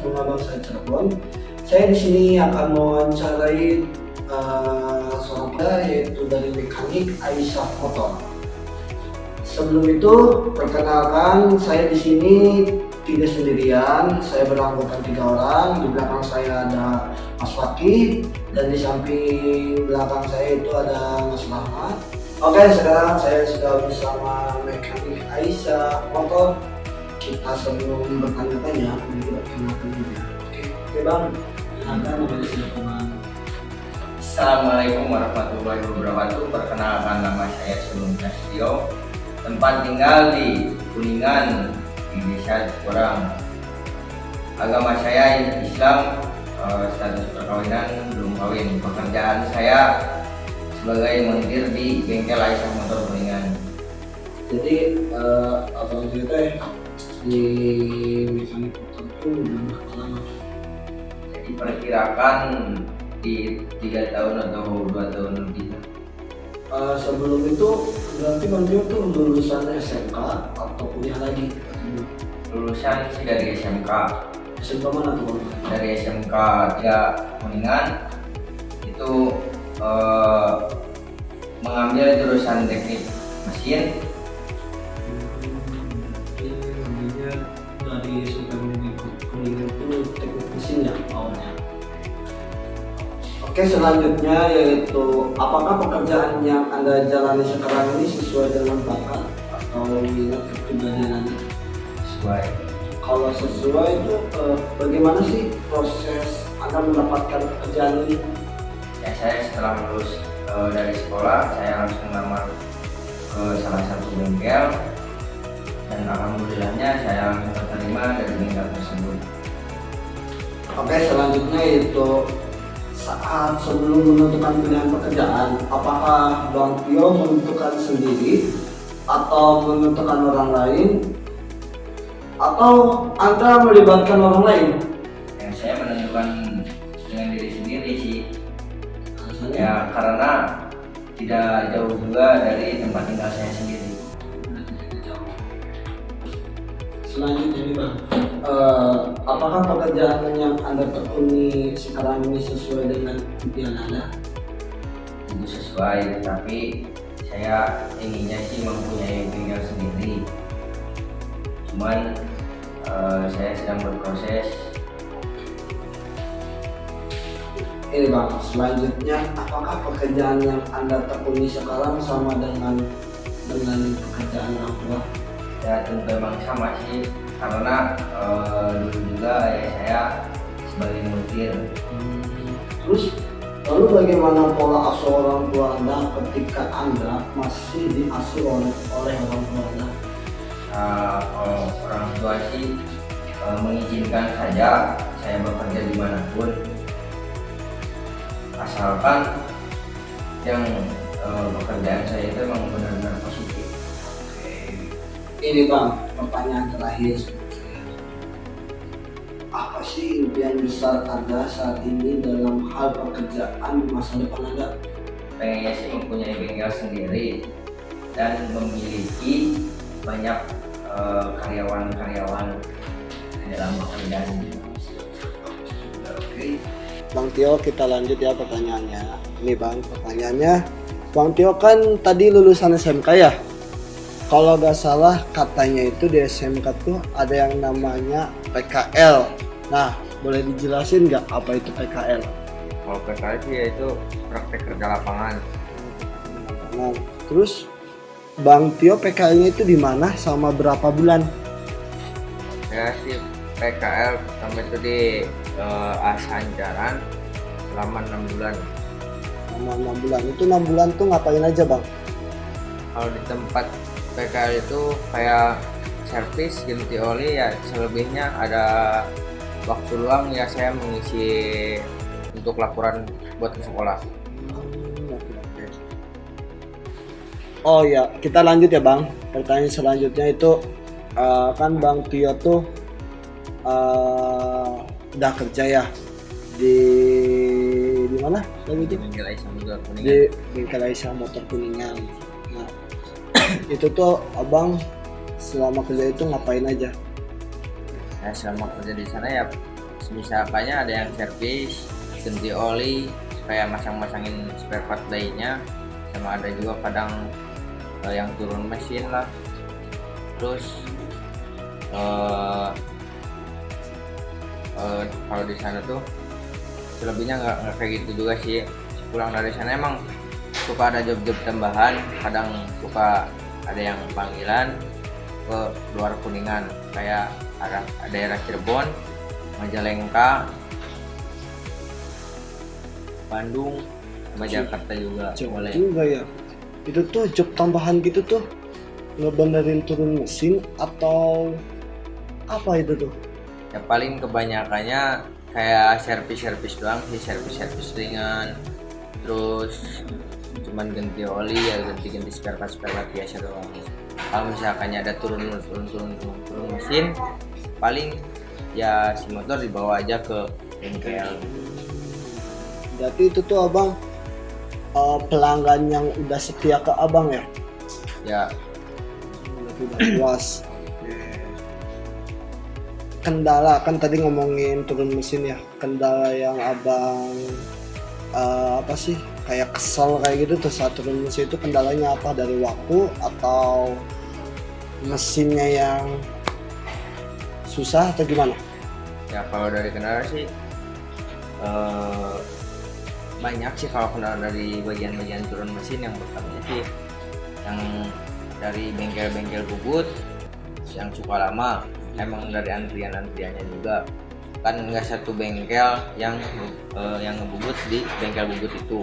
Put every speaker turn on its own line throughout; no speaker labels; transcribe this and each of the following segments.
Bunga Bangsa Cirebon. Saya di sini akan mewawancarai seorang pria yaitu dari mekanik Aisyah Motor. Sebelum itu, perkenalkan saya di sini tidak sendirian, saya beranggotakan 3 orang. Di belakang saya ada Mas Fakih dan di samping belakang saya itu ada Mas Rahmat. Oke, sekarang saya sudah bersama mekanik Aisyah Motor. Kita sebelum bertanya-tanya, perkenalkan dulu ya. Oke Bang, perkenalkan namanya siapa Bang?
Assalamualaikum warahmatullahi wabarakatuh. Perkenalkan, nama saya Sulung Prasetyo. Tempat tinggal di Kuningan, di Desa Cikurang. Agama saya Islam, status perkawinan belum kawin. Pekerjaan saya sebagai montir di bengkel Aisyah Motor Kuningan.
Jadi abang cerita di mekanik motor itu udah berapa lama?
Jadi perkirakan di 3 tahun atau 2 tahun lebih.
Sebelum itu berarti Bang Tio tuh lulusan SMK atau kuliah lagi?
Lulusan sih dari SMK.
SMK mana tuh Bang?
Dari SMK 3 Kuningan. Itu mengambil jurusan teknik mesin.
Namanya dari SMK Kuningan itu teknik mesin ya awalnya. Oke, selanjutnya yaitu apakah pekerjaan yang Anda jalani sekarang ini sesuai dengan bakat atau minat kepribadian Anda?
Sesuai.
Kalau sesuai itu bagaimana sih proses Anda mendapatkan pekerjaan ini?
Ya, saya setelah lulus dari sekolah, saya langsung melamar ke salah satu bengkel, dan alhamdulillahnya saya langsung terima dari bengkel tersebut.
Oke, selanjutnya yaitu saat sebelum menentukan pilihan pekerjaan, apakah Bang Tio menentukan sendiri atau menentukan orang lain, atau Anda melibatkan orang lain?
Yang saya menentukan dengan diri sendiri sih.
Alasannya?
Ya, karena tidak jauh juga dari tempat tinggal saya sendiri.
Selanjutnya nih Bang, apakah pekerjaan yang Anda tekuni sekarang ini sesuai dengan impian Anda?
Itu sesuai, tetapi saya inginnya sih mempunyai bengkel sendiri. Cuman saya sedang berproses.
Ini Bang, selanjutnya apakah pekerjaan yang Anda tekuni sekarang sama dengan pekerjaan orang tua?
Ya, tentu memang sama sih, karena dulu juga ayah saya sebagai montir.
Terus lalu bagaimana pola asuh orang tua Anda ketika Anda masih diasuh oleh orang tua Anda?
Orang tua sih mengizinkan saja saya bekerja dimanapun, asalkan yang pekerjaan saya itu memang benar-benar positif.
Ini Bang, pertanyaan terakhir untuk saya. Apa sih impian besar Anda saat ini dalam hal pekerjaan di masa depan Anda?
Pengennya sih mempunyai bengkel sendiri dan memiliki banyak karyawan-karyawan dalam pekerjaan.
Oke. Bang Tio, kita lanjut ya pertanyaannya. Ini Bang, pertanyaannya. Bang Tio kan tadi lulusan SMK ya? Kalau nggak salah katanya itu di SMK tuh ada yang namanya PKL. Nah, boleh dijelasin nggak apa itu PKL?
Kalau PKL sih yaitu praktek kerja lapangan.
Nah, terus Bang Tio PKL-nya itu di mana sama berapa bulan?
Saya sih PKL pertama itu di Asanjaran selama 6 bulan.
Selama 6 bulan. Itu 6 bulan tuh ngapain aja Bang?
Kalau di tempat PKL itu kayak servis, ganti oli, ya selebihnya ada waktu luang ya saya mengisi untuk laporan buat ke sekolah.
Oh ya, kita lanjut ya Bang. Pertanyaan selanjutnya itu kan Bang Tio tuh udah kerja ya di mana?
Di bengkel Aisyah Motor Kuningan.
Di bengkel Aisyah Motor Kuningan. Nah, itu tuh Abang selama kerja itu ngapain aja?
Saya selama kerja di sana ya misalkannya ada yang servis, ganti oli, kayak masang-masangin spare part lainnya, sama ada juga kadang yang turun mesin lah. Terus kalau di sana tuh selebihnya nggak kayak gitu juga sih. Pulang dari sana emang suka ada job-job tambahan, kadang suka ada yang panggilan ke luar Kuningan, kayak daerah Cirebon, Majalengka, Bandung, sama Jakarta juga boleh.
Juga ya. Itu tuh job tambahan gitu tuh, ngebenerin turun mesin atau apa itu tuh?
Ya paling kebanyakannya kayak servis doang sih, servis ringan, terus cuman ganti oli ya, ganti spare part biasa doang. Kalau misalkannya ada turun mesin, paling ya si motor dibawa aja ke bengkel.
Berarti itu tuh abang pelanggan yang udah setia ke abang ya?
Ya
Udah puas. Kendala kan tadi ngomongin turun mesin ya, kendala yang abang apa sih kayak kesel kayak gitu tuh saat turun mesin itu, kendalanya apa? Dari waktu atau mesinnya yang susah atau gimana?
ya kalau dari kendala sih banyak sih. Kalau kendala dari bagian turun mesin, yang pertamanya sih yang dari bengkel bubut yang suka lama, emang dari antriannya juga kan nggak satu bengkel yang ngebubut di bengkel bubut itu.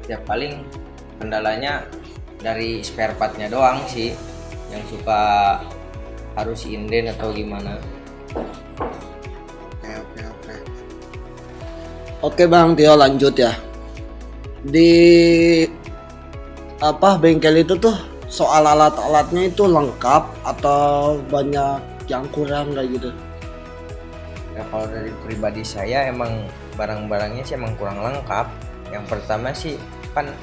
Ya paling kendalanya dari spare partnya doang sih, yang suka harus inden atau gimana.
Oke Bang Tio, lanjut ya. Di bengkel itu tuh soal alat-alatnya itu lengkap atau banyak yang kurang kayak gitu?
Ya kalau dari pribadi saya emang barang-barangnya sih emang kurang lengkap. Yang pertama sih kan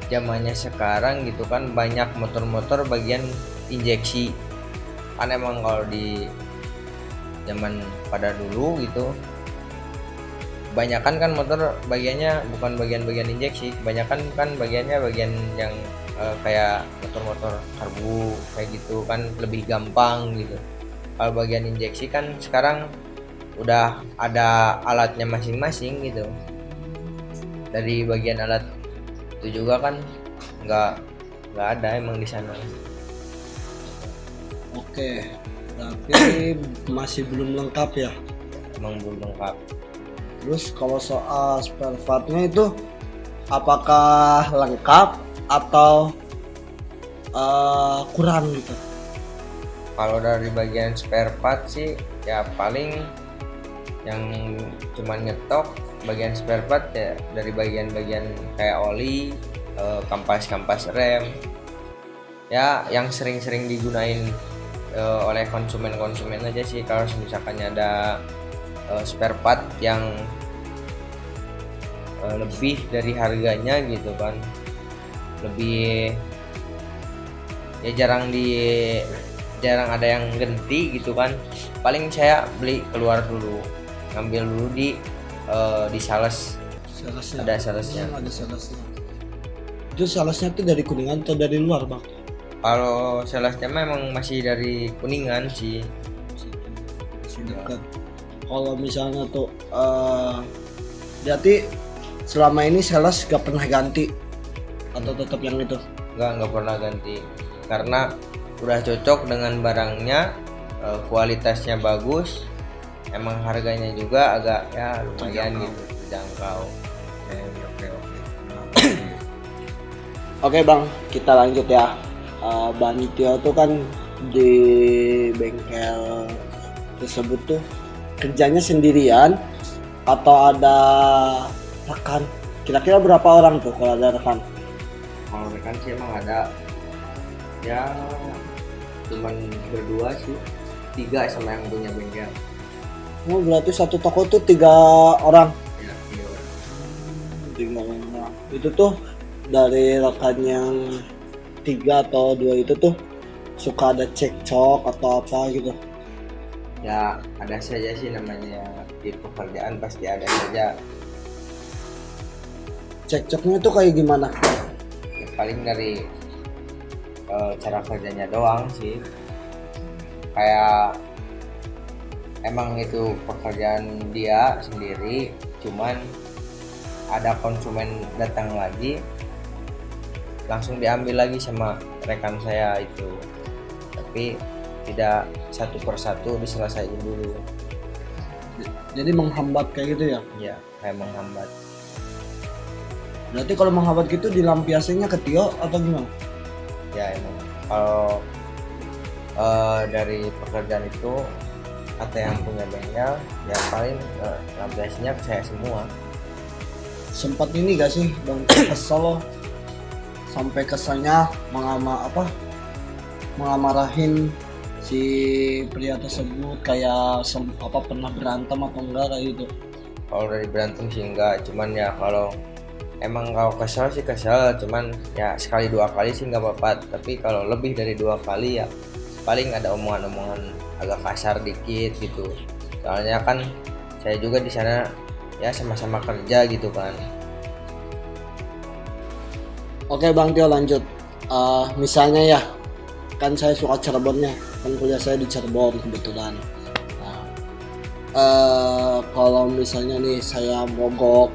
zamannya sekarang gitu kan, banyak motor-motor bagian injeksi. Kan emang kalau di zaman pada dulu gitu, kebanyakan kan motor bagiannya bukan bagian injeksi, kebanyakan kan bagiannya bagian yang kayak motor-motor karbu kayak gitu kan, lebih gampang gitu. Kalau bagian injeksi kan sekarang udah ada alatnya masing-masing gitu. Dari bagian alat itu juga kan nggak ada emang di sana.
Oke, tapi masih belum lengkap ya.
Emang belum lengkap.
Terus kalau soal spare partnya itu apakah lengkap atau kurang gitu?
Kalau dari bagian spare part sih ya paling yang cuman nyetok bagian spare part ya, dari bagian-bagian kayak oli, kampas rem ya, yang sering-sering digunain oleh konsumen aja sih. Kalau misalkan ada spare part yang lebih dari harganya gitu kan, lebih ya jarang ada yang ganti gitu kan, paling saya beli keluar dulu, ngambil dulu di sales. Ada salesnya.
Itu salesnya tuh dari Kuningan atau dari luar Bang?
Kalau salesnya memang masih dari Kuningan sih.
Masih dekat. Kalau misalnya tuh berarti selama ini sales gak pernah ganti atau tetap yang itu?
Nggak pernah ganti, karena udah cocok dengan barangnya, kualitasnya bagus, emang harganya juga agak ya lumayan gitu, terjangkau.
Oke Bang, kita lanjut ya. Bang Tio tuh kan di bengkel tersebut tuh kerjanya sendirian atau ada rekan? Kira-kira berapa orang tuh kalau ada rekan?
Kalau rekan sih emang ada, ya cuman berdua sih, 3 sama yang punya bengkel.
Oh, berarti satu toko tuh 3 orang?
Ya, 3 orang.
3 orang. Itu tuh dari rekan yang 3 atau 2 itu tuh suka ada cekcok atau apa gitu?
Ya ada saja sih namanya di pekerjaan, pasti ada saja.
Cekcoknya tuh kayak gimana?
Ya, paling dari cara kerjanya doang sih, kayak emang itu pekerjaan dia sendiri, cuman ada konsumen datang lagi langsung diambil lagi sama rekan saya itu, tapi tidak satu persatu diselesaikan dulu.
Jadi menghambat kayak gitu ya?
Ya kayak menghambat.
Berarti kalau menghambat gitu dilampiasinya ke Tio atau gimana?
Ya emang kalau dari pekerjaan itu kata yang punya bengkel ya paling lampiasinya ke saya semua.
Sempat ini gak sih Bang kesel sampai kesannya mengamarahin si pria tersebut, kayak pernah berantem atau enggak kayak gitu?
Kalau dari berantem sih enggak, cuman ya kalau kesel sih kesel, cuman ya sekali dua kali sih nggak apa-apa, tapi kalau lebih dari dua kali ya paling ada omongan-omongan agak kasar dikit gitu, soalnya kan saya juga di sana ya sama-sama kerja gitu kan.
Oke Bang Tio, lanjut. Misalnya ya, kan saya suka Cirebonnya, kan kuliah saya di Cirebon kebetulan. Nah, kalau misalnya nih saya mogok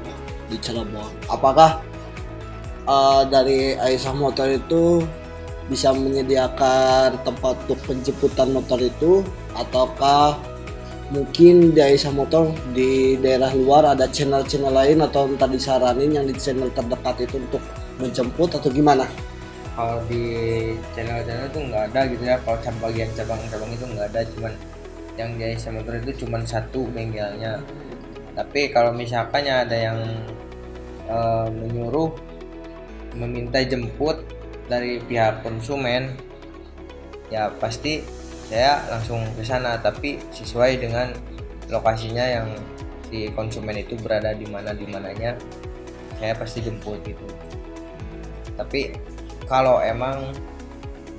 di Cirebon, apakah dari Aisyah Motor itu bisa menyediakan tempat untuk penjemputan motor itu, ataukah mungkin di Aisyah Motor di daerah luar ada channel-channel lain, atau entah disaranin yang di channel terdekat itu untuk menjemput atau gimana?
Kalau di channel-channel itu nggak ada gitu ya, kalau bagian cabang-cabang itu nggak ada, cuman yang di Aisyah Motor itu cuman satu bengkelnya. Tapi kalau misalkan ada yang menyuruh meminta jemput dari pihak konsumen, ya pasti saya langsung ke sana, tapi sesuai dengan lokasinya yang si konsumen itu berada di mananya saya pasti jemput gitu. Tapi kalau emang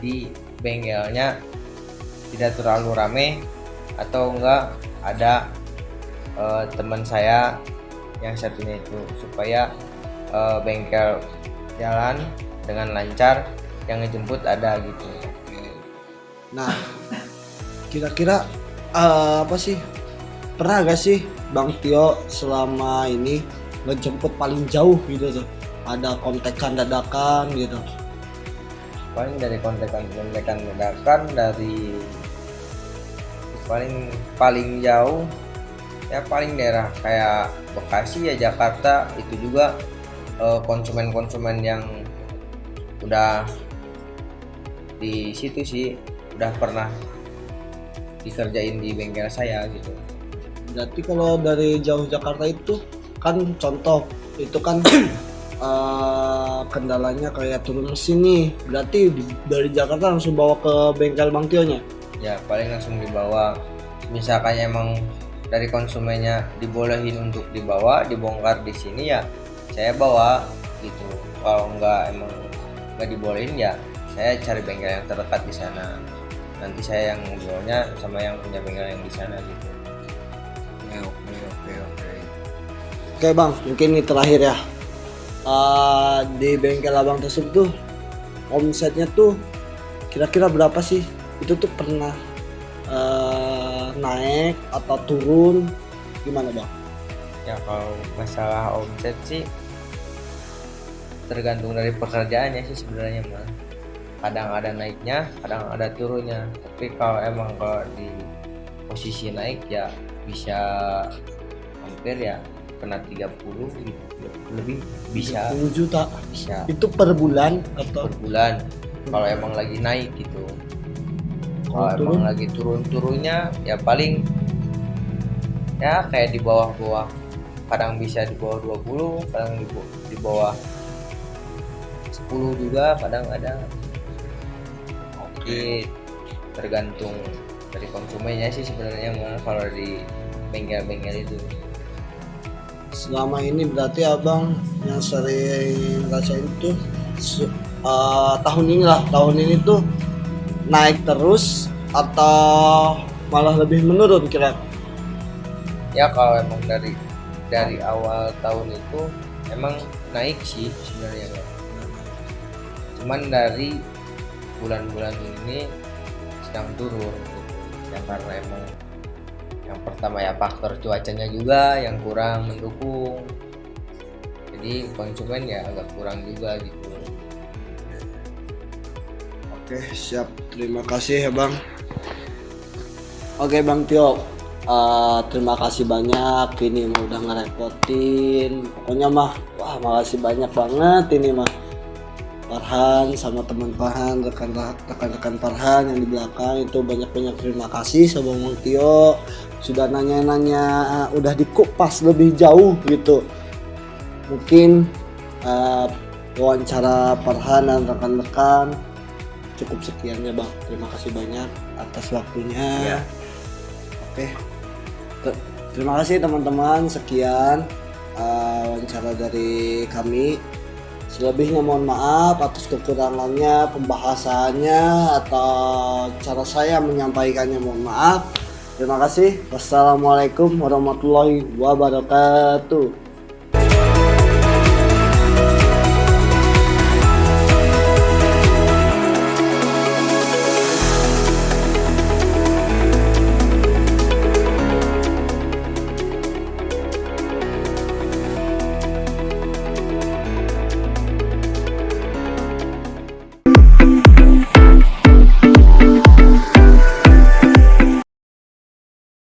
di bengkelnya tidak terlalu rame atau enggak ada teman saya yang satunya itu, supaya bengkel jalan dengan lancar, yang ngejemput ada gitu.
Nah, kira-kira pernah gak sih Bang Tio selama ini ngejemput paling jauh gitu tuh? Ada kontekan dadakan gitu?
Paling dari kontekan dadakan, dari paling jauh ya paling daerah kayak Bekasi ya, Jakarta, itu juga konsumen yang udah di situ sih udah pernah dikerjain di bengkel saya gitu.
Berarti kalau dari jauh Jakarta itu kan contoh itu kan kendalanya kayak turun mesin nih, berarti dari Jakarta langsung bawa ke bengkel Bang Tio nya?
Ya paling langsung dibawa, misalkan emang dari konsumennya dibolehin untuk dibongkar di sini ya saya bawa gitu. Kalau emang nggak dibolehin ya saya cari bengkel yang terdekat di sana, nanti saya yang ngobrolnya sama yang punya bengkel yang di sana gitu.
Ya, oke Bang, mungkin ini terakhir ya. Di bengkel abang tersebut tuh omsetnya tuh kira-kira berapa sih? Itu tuh pernah naik atau turun, gimana Bang?
Ya kalau masalah omset sih tergantung dari pekerjaannya sih sebenarnya mah. Kadang ada naiknya, kadang ada turunnya. Tapi kalau di posisi naik ya bisa hampir ya kena 30 gitu, lebih bisa
10 juta.
Bisa.
Itu per bulan atau
per bulan kalau emang lagi naik gitu. Kalau
turun?
emang lagi turun-turunnya ya paling ya kayak di bawah, kadang bisa di bawah 20, kadang di bawah 10 juga kadang ada. Oke, tergantung dari konsumennya sih sebenarnya mah kalau di bengkel-bengkel itu.
Selama ini berarti abang yang sering rasain tuh tahun ini tuh naik terus atau malah lebih menurun kira?
Ya kalau emang dari awal tahun itu emang naik sih sebenarnya ya. Cuman dari bulan-bulan ini sedang turun gitu. Ya karena emang yang pertama ya faktor cuacanya juga yang kurang mendukung. Jadi konsumen ya agak kurang juga gitu.
Oke, siap. Terima kasih ya Bang. Oke Bang Tio, terima kasih banyak ini mah udah ngerepotin. Pokoknya mah, wah makasih banyak banget ini mah. Farhan sama teman Farhan, rekan-rekan Farhan yang di belakang itu banyak-banyak terima kasih sama Bang Tio. Sudah nanya-nanya, udah dikupas lebih jauh gitu. Mungkin wawancara Farhan dan rekan-rekan cukup sekian ya Bang. Terima kasih banyak atas waktunya.
Ya.
Oke. Terima kasih teman-teman. Sekian wawancara dari kami. Selebihnya mohon maaf atas kekurangannya, pembahasannya atau cara saya menyampaikannya, mohon maaf. Terima kasih. Wassalamualaikum warahmatullahi wabarakatuh.